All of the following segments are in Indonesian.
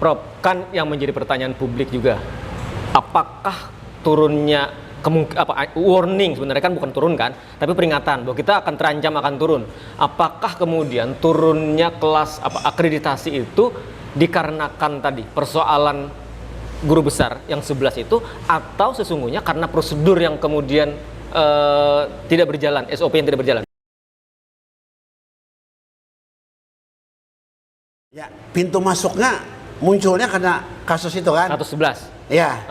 Prof, kan yang menjadi pertanyaan publik juga, apakah turunnya warning sebenarnya kan bukan turun kan, tapi peringatan bahwa kita akan terancam akan turun. Apakah kemudian turunnya kelas akreditasi itu dikarenakan tadi persoalan guru besar yang 11 itu, atau sesungguhnya karena prosedur yang kemudian tidak berjalan, SOP yang tidak berjalan? Ya, pintu masuknya munculnya karena kasus itu kan. 111. Ya.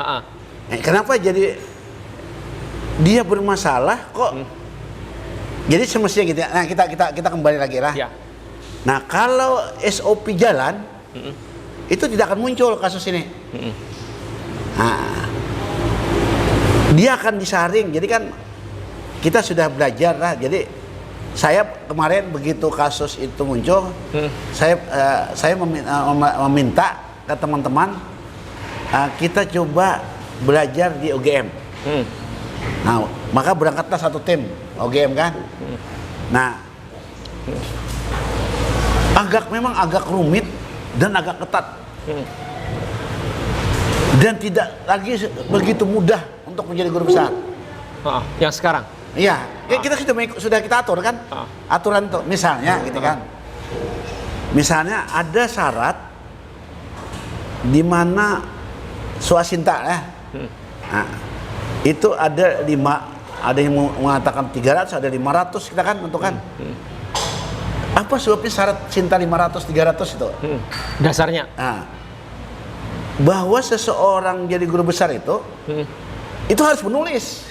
Kenapa jadi dia bermasalah kok? Jadi semestinya gitu ya. Nah, kita kembali lagi lah. Ya. Nah, kalau SOP jalan, itu tidak akan muncul kasus ini. Nah, dia akan disaring. Jadi kan kita sudah belajar lah. Jadi saya kemarin begitu kasus itu muncul, saya meminta ke teman-teman kita coba belajar di UGM. Nah, maka berangkatlah satu tim UGM kan. Nah, memang agak rumit dan agak ketat, dan tidak lagi begitu mudah untuk menjadi guru besar. Yang sekarang? Iya, kita sudah kita atur kan, aturan tuh, misalnya gitu kan. Misalnya ada syarat di mana swastinta ya. Nah, itu ada yang mengatakan 300, ada 500 kita kan tentukan. Apa sebabnya syarat Sinta 500, 300 itu? Dasarnya? Nah, bahwa seseorang jadi guru besar itu harus menulis.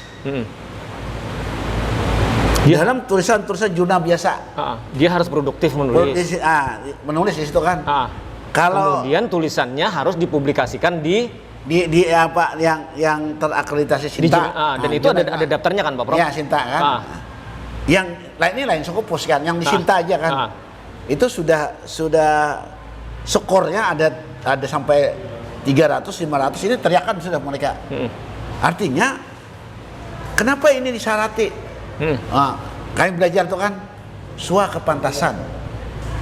Dalam tulisan-tulisan jurnal biasa. Dia harus produktif menulis. Menulis di situ kan. Kalau kemudian tulisannya harus dipublikasikan di apa yang terakreditasi Sinta. Dan itu ada daftarnya kan, Pak Prof? Ya, Sinta kan. Yang lain Skopus kan, yang di Sinta aja kan. Itu sudah skornya ada sampai 300, 500, ini teriakan sudah mereka. Artinya kenapa ini disyarati? Kami belajar tuh kan SWA kepantasan,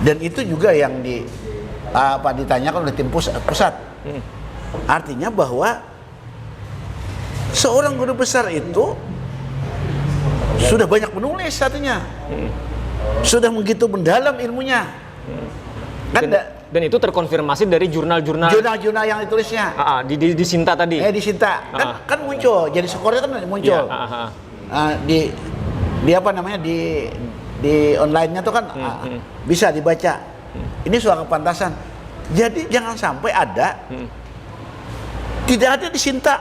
dan itu juga yang ditanyakan oleh tim pusat. Artinya bahwa seorang guru besar itu sudah banyak menulis artinya, sudah begitu mendalam ilmunya. Dan itu terkonfirmasi dari jurnal-jurnal yang ditulisnya. Di Sinta tadi. Di Sinta kan muncul, jadi skornya kan muncul. Di apa namanya di online-nya tuh kan bisa dibaca. Ini soal kepantasan. Jadi jangan sampai tidak ada di Sinta.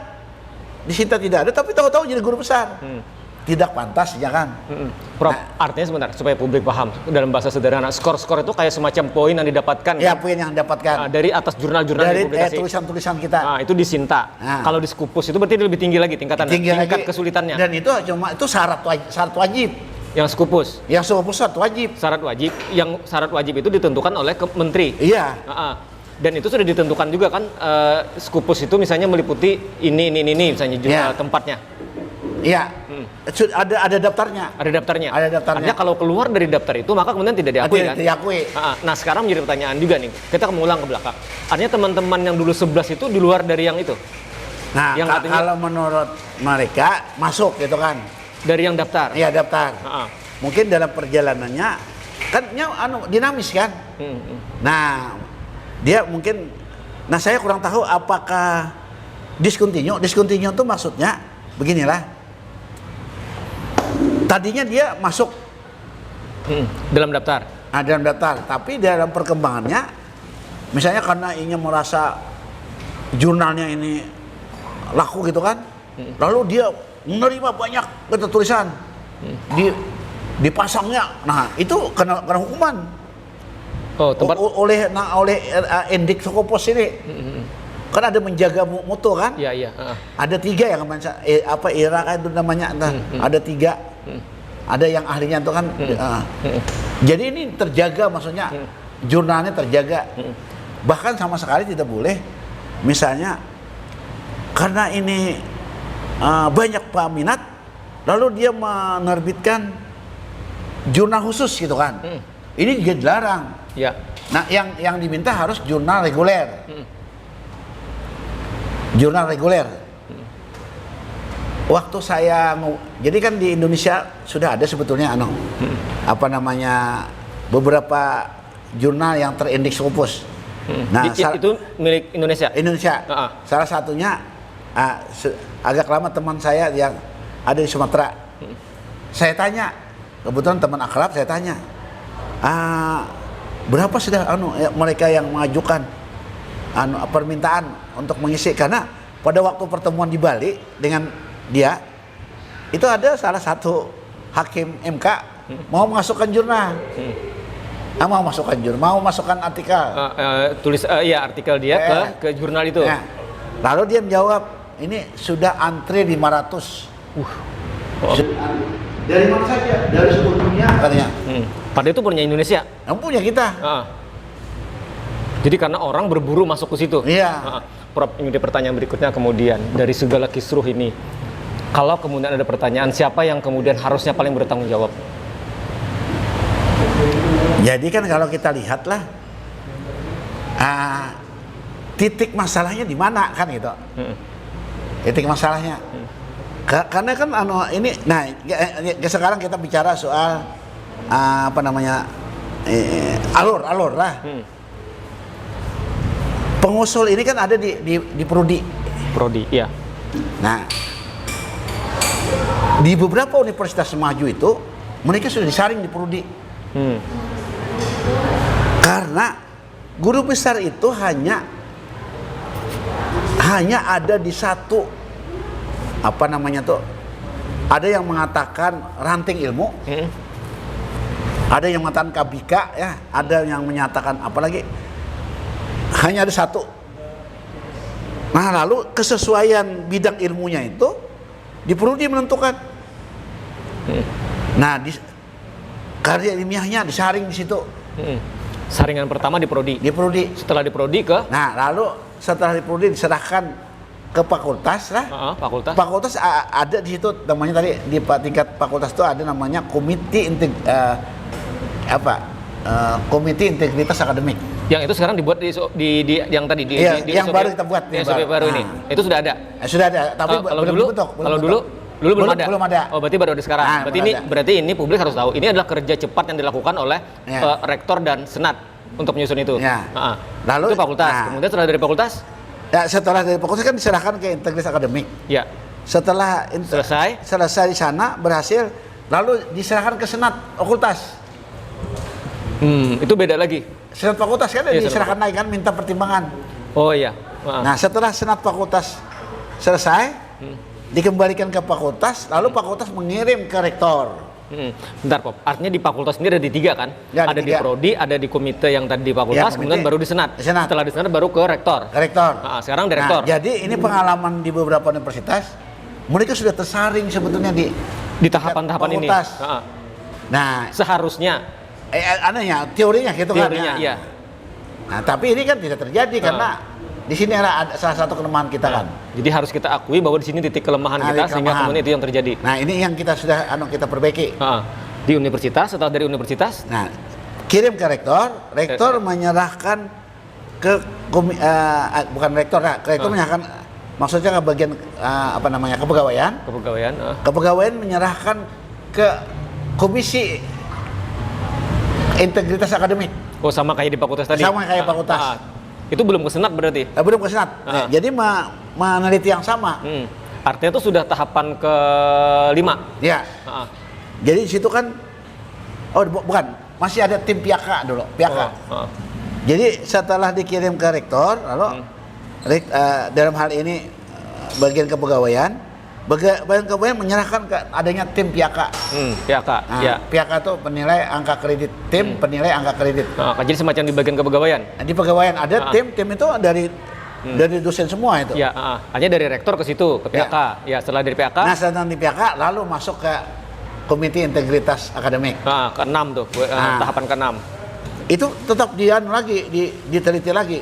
Di Sinta tidak ada, tapi tahu-tahu jadi guru besar. Tidak pantas, jangan. Prof, artinya sebentar supaya publik paham dalam bahasa sederhana, skor-skor itu kayak semacam poin yang didapatkan. Ya, poin yang didapatkan dari atas jurnal-jurnal dari tulisan-tulisan kita. Itu di Sinta. Kalau di Skopus itu berarti lebih tinggi lagi tingkat kesulitannya. Dan itu syarat wajib. Yang Skopus. Yang Skopus syarat wajib. Yang syarat wajib itu ditentukan oleh menteri. Iya. Dan itu sudah ditentukan juga kan, Skopus itu misalnya meliputi ini misalnya juga tempatnya. Iya. Ada daftarnya. Ada daftarnya. Artinya kalau keluar dari daftar itu maka kemudian tidak diakui kan? Diakui. Nah, sekarang menjadi pertanyaan juga nih. Kita mengulang ke belakang. Artinya teman-teman yang dulu 11 itu di luar dari yang itu. Nah, yang kalau menurut mereka masuk gitu kan. Dari yang daftar. Iya, daftar. Mungkin dalam perjalanannya kan dinamis kan. Nah, dia mungkin saya kurang tahu apakah discontinue itu maksudnya beginilah. Tadinya dia masuk dalam daftar. Dalam daftar, tapi dalam perkembangannya, misalnya karena ingin merasa jurnalnya ini laku gitu kan, lalu dia menerima banyak tulisan, dipasangnya. Nah, itu kena hukuman. Oleh Indik Skopus ini. Kan ada menjaga mutu kan? Iya. Ada 3 yang IRA kan itu namanya. Ada 3. Ada yang ahlinya itu kan. Jadi ini terjaga, maksudnya jurnalnya terjaga. Bahkan sama sekali tidak boleh, misalnya karena ini banyak peminat, lalu dia menerbitkan jurnal khusus gitu kan. Ini juga dilarang. Ya. Nah, yang diminta harus jurnal reguler. jurnal reguler. Waktu saya jadi kan di Indonesia sudah ada sebetulnya apa namanya beberapa jurnal yang terindeks Scopus. Nah, itu milik Indonesia. Indonesia. Salah satunya agak lama teman saya yang ada di Sumatera. Saya tanya, kebetulan teman akrab, saya tanya, berapa sudah mereka yang mengajukan permintaan untuk mengisi, karena pada waktu pertemuan di Bali dengan dia itu ada salah satu hakim MK mau masukkan jurnal, mau masukkan artikel, artikel dia ke jurnal itu. Lalu dia menjawab, ini sudah antre 500. Dari mana saja? Dari seluruh dunia katanya. Padahal itu punya Indonesia. Yang punya kita. Jadi karena orang berburu masuk ke situ. Iya. Prof, ini pertanyaan berikutnya kemudian dari segala kisruh ini, kalau kemudian ada pertanyaan, siapa yang kemudian harusnya paling bertanggung jawab? Jadi kan kalau kita lihatlah titik masalahnya di mana kan gitu. Titik masalahnya. Karena kan ini, nah sekarang kita bicara soal apa namanya alur lah. Pengusul ini kan ada di Prodi. Prodi, iya. Nah, di beberapa universitas maju itu mereka sudah disaring di Prodi. Karena guru besar itu hanya ada di satu apa namanya tuh, ada yang mengatakan ranting ilmu, ada yang mengatakan kabika, ya, ada yang menyatakan apalagi, hanya ada satu. Nah, lalu kesesuaian bidang ilmunya itu di Prodi menentukan. Nah, karya ilmiahnya disaring di situ. Saringan pertama di Prodi. Di Prodi. Setelah di Prodi ke? Nah, lalu setelah di Prodi diserahkan ke fakultas lah. Fakultas. Fakultas ada di situ namanya tadi di tingkat fakultas itu ada namanya komite komite integritas akademik. Yang itu sekarang dibuat di yang tadi di yang SOP, baru kita buat di SOP baru ini. Itu sudah ada. Sudah ada, tapi kalau belum dulu dibentuk. Dulu belum ada. Belum ada. Oh, berarti baru ada sekarang. Berarti ini publik harus tahu. Ini adalah kerja cepat yang dilakukan oleh rektor dan senat untuk menyusun itu. Lalu itu fakultas. Kemudian setelah dari fakultas? Ya, setelah dari fakultas kan diserahkan ke integritas akademik. Ya. Setelah selesai di sana berhasil, lalu diserahkan ke senat fakultas. Itu beda lagi. Senat fakultas kan diserahkan lagi kan, minta pertimbangan. Oh iya. Nah, setelah senat fakultas selesai, dikembalikan ke fakultas, lalu fakultas mengirim ke rektor. Bentar, Pop. Artinya di fakultas sendiri ada di 3 kan? Ya, ada di Prodi, ada di komite yang tadi di fakultas, kemudian baru di senat. Setelah di senat baru ke rektor. Sekarang direktor. Nah, jadi ini pengalaman di beberapa universitas, mereka sudah tersaring sebetulnya di tahapan-tahapan ini. Nah, seharusnya teorinya gitu kan. Teorinya, iya. Nah, tapi ini kan tidak terjadi karena di sini ada salah satu kelemahan kita kan. Jadi harus kita akui bahwa di sini titik kelemahan kita sehingga kemudian itu yang terjadi. Nah, ini yang kita sudah kita perbaiki. Di universitas, setelah dari universitas, nah, kirim ke rektor menyerahkan ke bukan rektor, rektor menyerahkan, maksudnya ke bagian kepegawaian menyerahkan ke komisi integritas akademik. Oh, sama kayak di fakultas tadi. Sama kayak fakultas. Itu belum ke senat berarti? Belum ke senat. Jadi meneliti yang sama. Artinya itu sudah tahapan ke-5. Ya. Jadi di situ kan, bukan, masih ada tim Piaka dulu, Piaka. Jadi setelah dikirim ke rektor, lalu dalam hal ini bagian kepegawaian menyerahkan ke adanya tim Piaka. Piaka. Piaka itu penilai angka kredit, penilai angka kredit. Jadi semacam di bagian kepegawaian. Di pegawaian ada tim itu dari dosen semua itu. Ya, hanya dari rektor ke situ ke Piaka. Ya, setelah dari Piaka. Nah, setelah di Piaka lalu masuk ke komite integritas akademik. Ke-6 tuh, tahapan ke-6. Itu tetap diteliti lagi.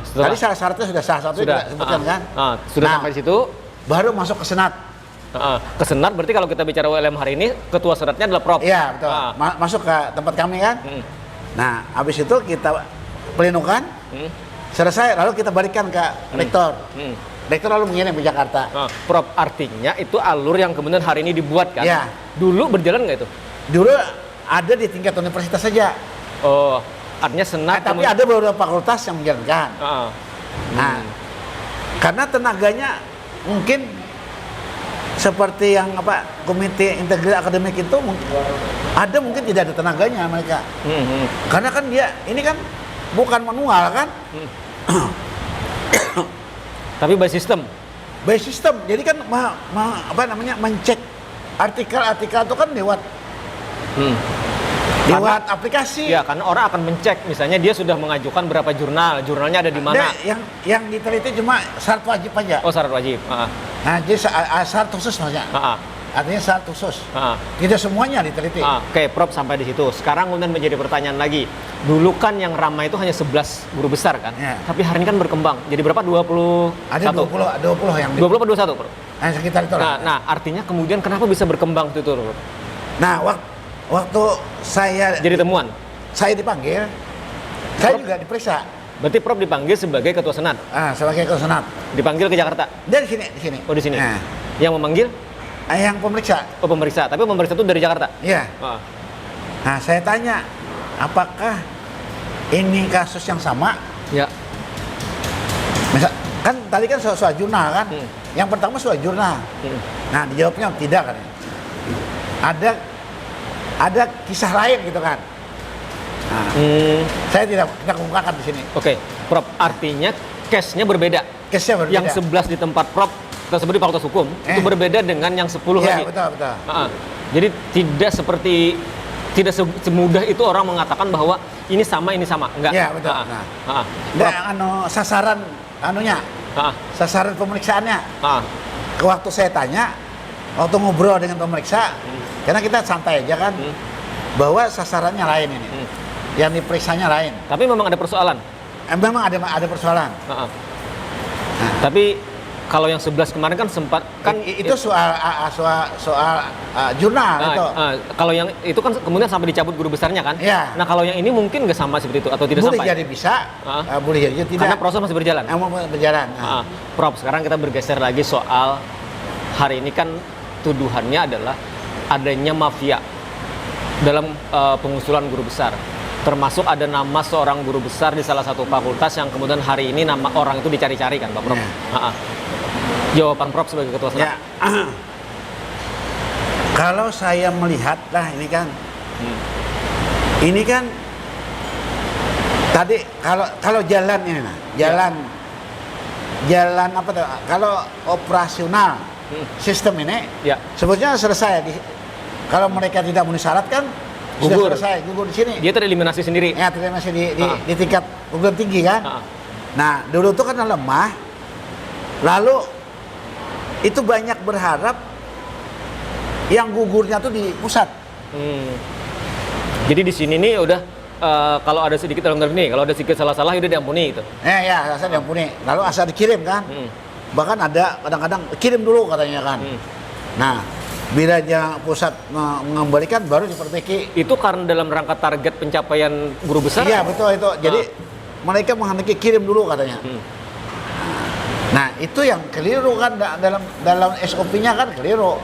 Tadi syarat-syaratnya sudah satu sebutkan kan. Sudah sampai di situ. Baru masuk ke senat. Ke senat berarti kalau kita bicara ULM hari ini ketua senatnya adalah Prof. Iya, betul. Masuk ke tempat kami kan. Nah, habis itu kita plenukan. Selesai lalu kita balikan ke rektor. rektor lalu mengirim ke Jakarta. Prof, artinya itu alur yang kemudian hari ini dibuat kan? Ya. Dulu berjalan nggak itu? Dulu ada di tingkat universitas saja. Oh, artinya senat. Tapi ada beberapa fakultas yang menjalankan. Nah, karena tenaganya mungkin seperti yang komite integritas akademik itu mungkin tidak ada tenaganya mereka. Karena kan ini kan bukan manual kan. Tapi by system. By system. Jadi kan mencek artikel-artikel itu kan lewat aplikasi. Ya, karena orang akan mencek, misalnya dia sudah mengajukan berapa jurnalnya ada di mana. Yang diteliti cuma syarat wajib aja. Oh, syarat wajib. Nah, jadi syarat khusus maksudnya. Artinya syarat khusus. Tidak semuanya diteliti. Oke, Prof, sampai di situ. Sekarang kemudian menjadi pertanyaan lagi. Dulu kan yang ramai itu hanya 11 guru besar kan? Ya. Tapi hari ini kan berkembang. Jadi berapa? 20? Ada 20 yang 20 atau 21, Prof? Nah, sekitar itu lah. Nah, artinya kemudian kenapa bisa berkembang itu, Prof? Nah, waktu saya jadi temuan. Saya dipanggil, saya juga diperiksa. Berarti Prof dipanggil sebagai ketua senat. Sebagai ketua senat. Dipanggil ke Jakarta. Dari sini. Oh, di sini. Nah. Yang memanggil? Yang pemeriksa. Oh, pemeriksa. Tapi pemeriksa itu dari Jakarta. Iya. Nah, saya tanya, apakah ini kasus yang sama? Ya. Misal, kan tadi kan soal jurnal kan? Yang pertama soal jurnal. Nah, dijawabnya tidak kan? Ada kisah lain gitu kan? Nah, saya tidak kemukakan di sini. Oke, Prof, artinya case-nya berbeda. Case-nya berbeda. Yang 11 di tempat Prof tersebut di Fakultas Hukum itu berbeda dengan yang 10 lagi. Iya, betul. Jadi tidak semudah itu orang mengatakan bahwa ini sama, enggak. Iya, betul. Sasaran sasaran pemeriksaannya. Waktu saya tanya, waktu ngobrol dengan pemeriksa, karena kita santai aja kan, bahwa sasarannya lain ini, yang diperiksanya lain. Tapi memang ada persoalan. Memang ada persoalan. Tapi kalau yang 11 kemarin kan sempat kan itu soal jurnal itu. Kalau yang itu kan kemudian sampai dicabut guru besarnya kan. Ya. Nah, kalau yang ini mungkin nggak sama seperti itu atau tidak boleh sampai. Boleh jadi bisa, boleh jadi tidak. Karena proses masih berjalan. Berjalan. Prof, sekarang kita bergeser lagi soal hari ini kan tuduhannya adalah adanya mafia dalam pengusulan guru besar. Termasuk ada nama seorang guru besar di salah satu fakultas yang kemudian hari ini nama orang itu dicari-cari kan, Pak Prof. Jawaban Prof sebagai ketua senat. Kalau saya melihat lah ini kan tadi kalau jalan ini jalan apa tuh? Kalau operasional sistem ini sebetulnya selesai. Kalau mereka tidak memenuhi syarat kan gugur. Sudah selesai, gugur di sini. Dia tereliminasi sendiri. Ya, tereliminasi di tingkat gugur tinggi kan. Nah, dulu itu kan lemah. Lalu itu banyak berharap yang gugurnya tuh di pusat. Jadi di sini nih udah kalau ada sedikit dalam nih, kalau ada sedikit salah-salah udah diampuni gitu. Ya, asal diampuni. Lalu asal dikirim kan. Bahkan ada kadang-kadang kirim dulu katanya kan. Nah, bila yang pusat mengembalikan baru diperbaiki. Itu karena dalam rangka target pencapaian guru besar? Iya, betul itu. Jadi mereka menghendaki kirim dulu katanya. Nah, itu yang keliru kan dalam SOP-nya kan keliru.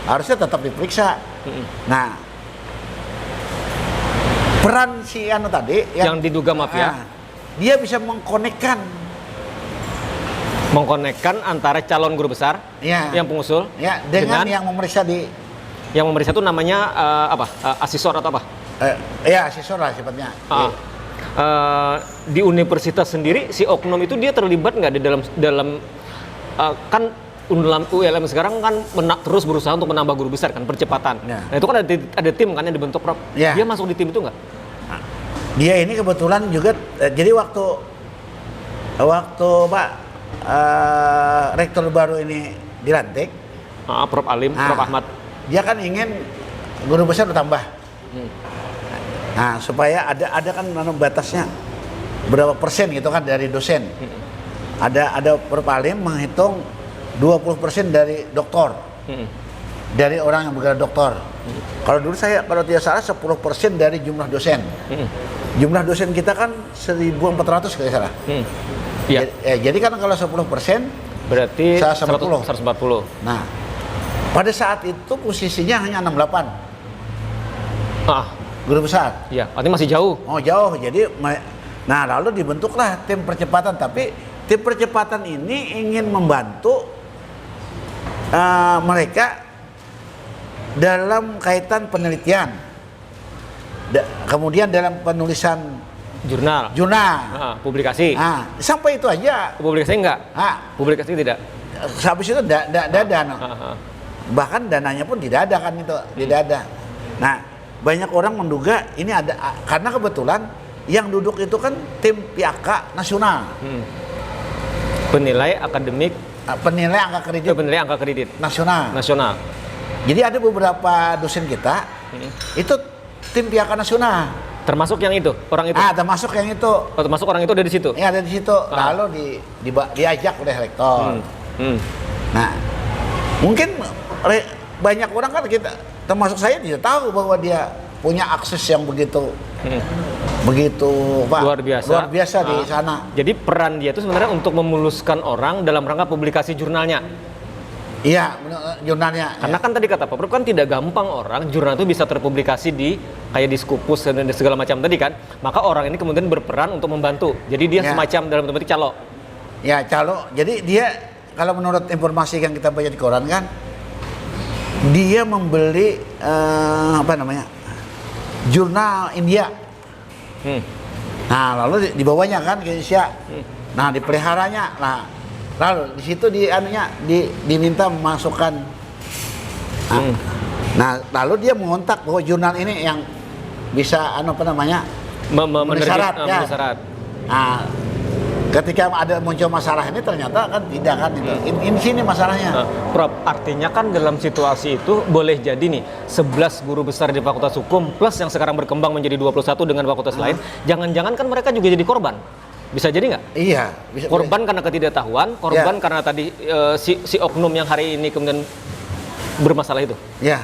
Harusnya tetap diperiksa. Nah, peran si tadi yang diduga mafia, dia bisa mengkonekkan antara calon guru besar yang pengusul dengan yang memeriksa itu namanya asesor atau apa? Asesor lah sifatnya. Di universitas sendiri si oknum itu dia terlibat nggak di dalam kan ULM sekarang kan terus berusaha untuk menambah guru besar kan, percepatan. Nah, itu kan ada tim kan yang dibentuk, Prof. Dia masuk di tim itu nggak? Dia ini kebetulan juga jadi waktu Pak rektor baru ini dilantik, Prof. Alim, Prof. Ahmad. Dia kan ingin guru besar bertambah. Nah, supaya ada kan batasnya berapa persen gitu kan dari dosen. Ada Prof. Alim menghitung 20% dari doktor. Dari orang yang bergelar doktor. Kalau dulu kalau tidak salah 10% dari jumlah dosen. Jumlah dosen kita kan 1.400 kalau tidak salah. Iya. Jadi kan kalau 10%, Berarti 140. 140. Nah, pada saat itu posisinya hanya 68 Ah, guru besar. iya, artinya masih jauh. Oh jauh, jadi nah lalu dibentuklah tim percepatan. Tapi tim percepatan ini ingin membantu mereka dalam kaitan penelitian, kemudian dalam penulisan Jurnal. jurnal. Publikasi. Nah, sampai itu aja. Publikasi enggak? Nah, Publikasi tidak. habis itu dada. Bahkan dananya pun tidak ada kan itu, tidak ada. Nah, banyak orang menduga ini ada karena kebetulan yang duduk itu kan tim PIAKA nasional. Penilai akademik, Penilai angka kredit penilai angka kredit nasional. nasional. Jadi ada beberapa dosen kita itu tim PIAKA nasional. Termasuk yang itu, orang itu. Termasuk yang itu. Oh, termasuk orang itu ada di situ. Ya ada di situ. Lalu diajak oleh rektor. Nah, mungkin banyak orang kan kita, termasuk saya tidak tahu bahwa dia punya akses yang begitu Pak, luar biasa di sana. Jadi peran dia itu sebenarnya untuk memuluskan orang dalam rangka publikasi jurnalnya. Iya, jurnalnya. Karena kan tadi kata Pak Prof kan tidak gampang orang jurnal itu bisa terpublikasi di kayak di Scopus dan segala macam tadi kan. Maka orang ini kemudian berperan untuk membantu. Jadi dia semacam dalam bentuk calo. Ya, calo. Jadi dia kalau menurut informasi yang kita baca di koran kan, dia membeli jurnal India. Nah, lalu dibawanya kan ke Indonesia. Nah, dipeliharanya. Nah, lalu di situ diminta memasukkan. Nah, lalu dia mengontak bahwa jurnal ini yang bisa memenuhi syarat. Nah, ketika ada muncul masalah ini ternyata kan tidak kan itu. Ini sini masalahnya. Prof, artinya kan dalam situasi itu boleh jadi nih 11 guru besar di Fakultas Hukum plus yang sekarang berkembang menjadi 21 dengan fakultas lain, jangan-jangan kan mereka juga jadi korban. Bisa jadi nggak? Iya, bisa. Korban karena ketidaktahuan, korban karena tadi si oknum yang hari ini kemudian bermasalah itu. Ya.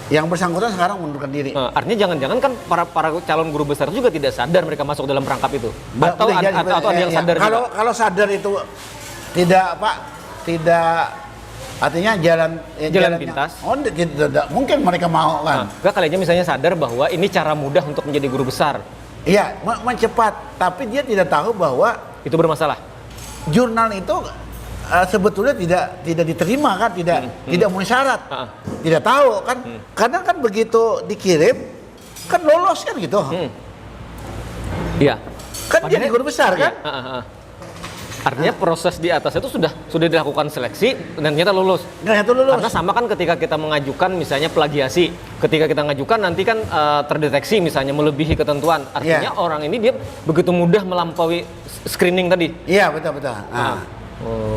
Yang bersangkutan sekarang mundurkan diri. Artinya jangan-jangan kan para calon guru besar juga tidak sadar mereka masuk dalam perangkap itu. Atau ada yang sadar juga. Kalau sadar itu tidak artinya jalan pintas. Oh, tidak mungkin mereka mau kan. Enggak kali aja misalnya sadar bahwa ini cara mudah untuk menjadi guru besar. Iya, mencepat, tapi dia tidak tahu bahwa Itu bermasalah. Jurnal itu sebetulnya tidak diterima kan, tidak memenuhi syarat. Tidak tahu kan. Karena kan begitu dikirim kan lolos kan gitu. Iya. Kan dia di guru besar kan? Artinya proses di atas itu sudah dilakukan seleksi dan ternyata lulus. Karena sama kan ketika kita mengajukan misalnya plagiasi, ketika kita mengajukan nanti kan terdeteksi misalnya melebihi ketentuan. Artinya orang ini dia begitu mudah melampaui screening tadi. Iya, betul.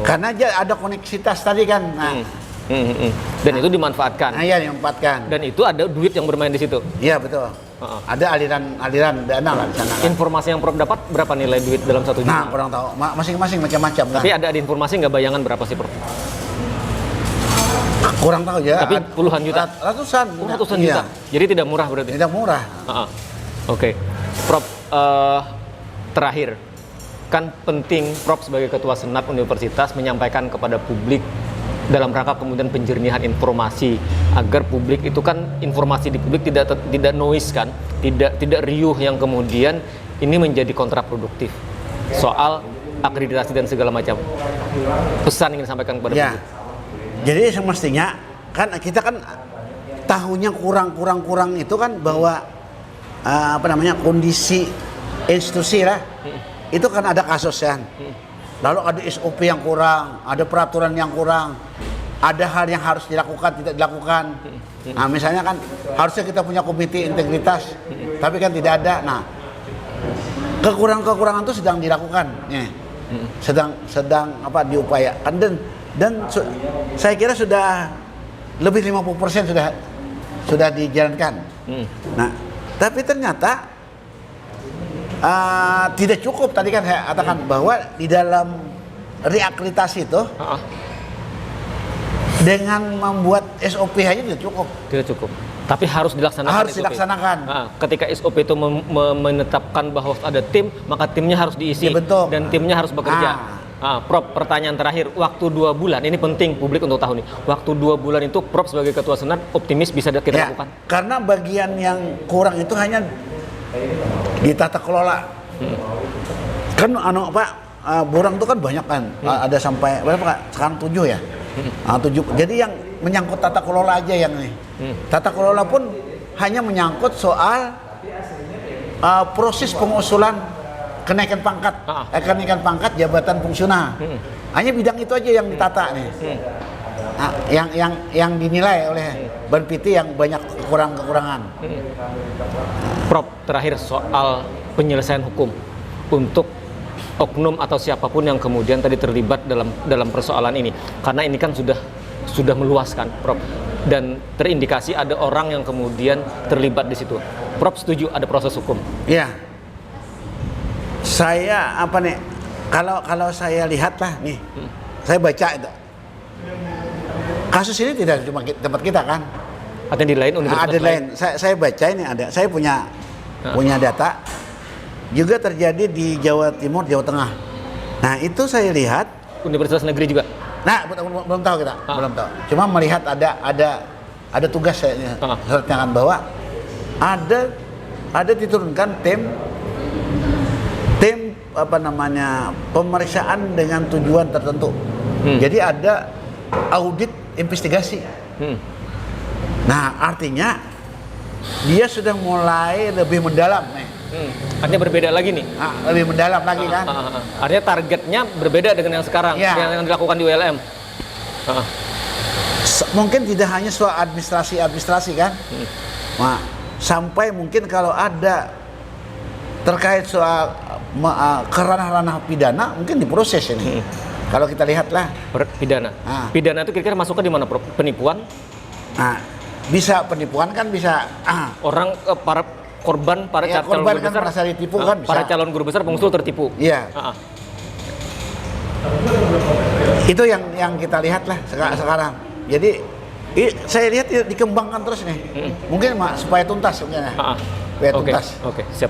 Karena ada koneksitas tadi kan. Dan itu dimanfaatkan. Iya, dimanfaatkan. Dan itu ada duit yang bermain di situ. Iya, betul. Ada aliran dana lah di sana. Kan? Informasi yang Prof dapat berapa nilai duit dalam satu jurnal? Nah, kurang tahu. Masing-masing macam-macam kan. Tapi ada informasi nggak bayangan berapa sih Prof? Kurang tahu ya. Tapi puluhan juta. Ratusan juta. Jadi tidak murah berarti. Tidak murah. Oke. Prof, terakhir kan penting Prof sebagai ketua senat universitas menyampaikan kepada publik dalam rangka kemudian penjernihan informasi agar publik itu kan informasi di publik tidak noise kan, tidak riuh yang kemudian ini menjadi kontraproduktif soal akreditasi dan segala macam. Pesan ingin disampaikan kepada publik. Jadi semestinya kan kita kan tahunya kurang itu kan bahwa kondisi institusi lah. Itu kan ada kasus kan. Lalu ada SOP yang kurang, ada peraturan yang kurang, ada hal yang harus dilakukan tidak dilakukan. Nah, misalnya kan harusnya kita punya komite integritas, tapi kan tidak ada. Nah, kekurangan itu sedang dilakukan, sedang diupayakan dan saya kira sudah lebih 50% sudah dijalankan. Nah, tapi ternyata tidak cukup. Tadi kan saya katakan bahwa di dalam reakreditasi itu dengan membuat SOP aja tidak cukup. Tidak cukup. Tapi harus dilaksanakan. Harus dilaksanakan. Ketika SOP itu menetapkan bahwa ada tim, maka timnya harus diisi dan timnya harus bekerja. Prof, pertanyaan terakhir, waktu 2 bulan, ini penting publik untuk tahu nih. Waktu 2 bulan itu Prof sebagai Ketua Senat optimis bisa kita Ya, lakukan? karena bagian yang kurang itu hanya di tata kelola. Kan borang itu kan banyak kan, ada sampai berapa Kak? Sekarang 7 ya. 7. Jadi yang menyangkut tata kelola aja yang ini. Tata kelola pun hanya menyangkut soal proses pengusulan kenaikan pangkat jabatan fungsional. Hanya bidang itu aja yang ditata nih. Nah, yang dinilai oleh Banpiti yang banyak kekurangan. Prof, terakhir soal penyelesaian hukum untuk oknum atau siapapun yang kemudian tadi terlibat dalam persoalan ini, karena ini kan sudah meluaskan, Prof, dan terindikasi ada orang yang kemudian terlibat di situ. Prof setuju ada proses hukum? Ya, saya kalau saya lihat lah nih, saya baca itu kasus ini tidak cuma tempat kita kan, Atau di lain universitas ada lain. Saya baca ini saya punya data juga terjadi di Jawa Timur, Jawa Tengah. Nah itu saya lihat. Universitas negeri juga. Nah belum tahu kita, belum tahu. Cuma melihat ada tugas saya nyatakan bahwa ada diturunkan tim pemeriksaan dengan tujuan tertentu. Jadi ada audit investigasi. Nah artinya dia sudah mulai lebih mendalam nih. Artinya berbeda lagi nih. Lebih mendalam lagi kan. Artinya targetnya berbeda dengan yang sekarang, yang dilakukan di ULM. Mungkin tidak hanya soal administrasi kan. Nah, sampai mungkin kalau ada terkait soal ranah pidana mungkin diproses ini. Kalau kita lihatlah pidana. Pidana itu kira-kira masuknya di mana, Prof? Penipuan? Nah, bisa penipuan kan bisa orang para korban calon guru kan besar merasa ditipu kan bisa. Para calon guru besar pengusul tertipu. Iya. Itu yang kita lihat lah sekarang. Jadi saya lihat dikembangkan terus nih. Mungkin supaya tuntas sebenarnya. Oke, siap.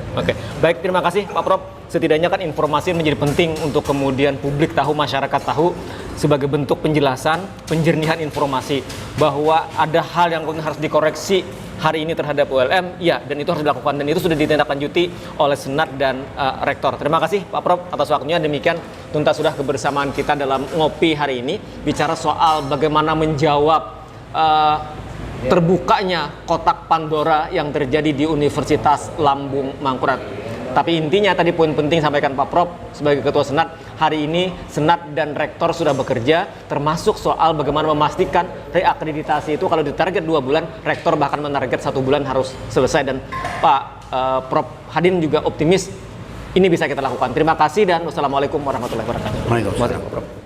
Baik, terima kasih Pak Prof. Setidaknya kan informasi menjadi penting untuk kemudian publik tahu, masyarakat tahu, sebagai bentuk penjelasan, penjernihan informasi bahwa ada hal yang harus dikoreksi hari ini terhadap ULM, ya, dan itu harus dilakukan, dan itu sudah ditindaklanjuti oleh Senat dan Rektor. Terima kasih Pak Prof atas waktunya. Demikian tuntas sudah kebersamaan kita dalam ngopi hari ini, bicara soal bagaimana menjawab terbukanya kotak Pandora yang terjadi di Universitas Lambung Mangkurat. Tapi intinya tadi poin penting sampaikan Pak Prof sebagai Ketua Senat, hari ini Senat dan Rektor sudah bekerja, termasuk soal bagaimana memastikan reakreditasi itu kalau ditarget 2 bulan, Rektor bahkan menarget 1 bulan harus selesai, dan Pak Prof Hadin juga optimis ini bisa kita lakukan. Terima kasih dan wassalamualaikum warahmatullahi wabarakatuh. Waalaikumsalam. Prof.